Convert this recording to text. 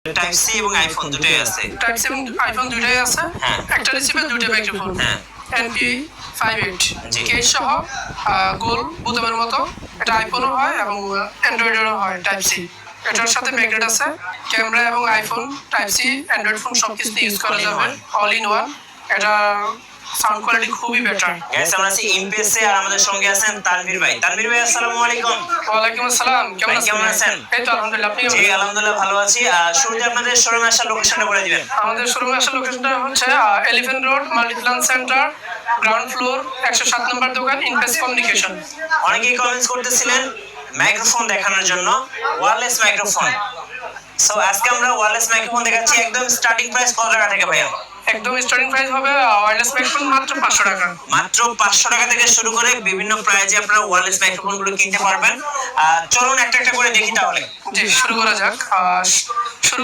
Type C এবং iPhone দুটোই আছে। টাইপ সি এবং আইফোন দুটোই আছে। হ্যাঁ। একটা রিসিভার দুটো মাইক্রোফোন। হ্যাঁ। এনপি 58 জি। কেস সহ গোল বুতামের মতো। এটা আইফোনও হয় এবং অ্যান্ড্রয়েডেরও হয় টাইপ সি। এটার সাথে ব্যাকলাইট আছে, ক্যামেরা এবং iPhone type C Android phone সবকিছুতে ইউজ করা যাবে, অল ইন ওয়ান। এটা সাউন্ড কোয়ালিটি খুবই বেটার। গাইস আমরা আছি এমপিএসসি আর আমাদের সঙ্গে আছেন তানভীর ভাই। তানভীর ভাই আসসালামু আলাইকুম। ওয়ালাইকুম আসসালাম। ভাই কেমন আছেন? এই তো আলহামদুলিল্লাহ। আপনি জি আলহামদুলিল্লাহ ভালো আছি। শুরুতে আপনাদের শোরুমে আসার লোকেশনটা বলে দিবেন। আমাদের শোরুমে আসার লোকেশনটা হচ্ছে elephant road Multiplan centre, ground floor, 107 নম্বর দোকান, ইনফেস কমিউনিকেশন। অনেকেই কমেন্টস করতেছিলেন মাইক্রোফোন দেখানোর জন্য, ওয়্যারলেস মাইক্রোফোন। সো আজকে আমরা ওয়্যারলেস মাইক্রোফোন দেখাচ্ছি। একদম স্টার্টিং প্রাইস কত টাকা থেকে ভাইয়া? একদম স্টার্টিং প্রাইস হবে ওয়্যারলেস মাইক্রোফোন মাত্র 500 টাকা। মাত্র 500 টাকা থেকে শুরু করে বিভিন্ন প্রাইজে আপনারা ওয়্যারলেস মাইক্রোফোন গুলো কিনতে পারবেন। চলুন একটা একটা করে দেখি তাহলে। জি শুরু করা যাক। শুরু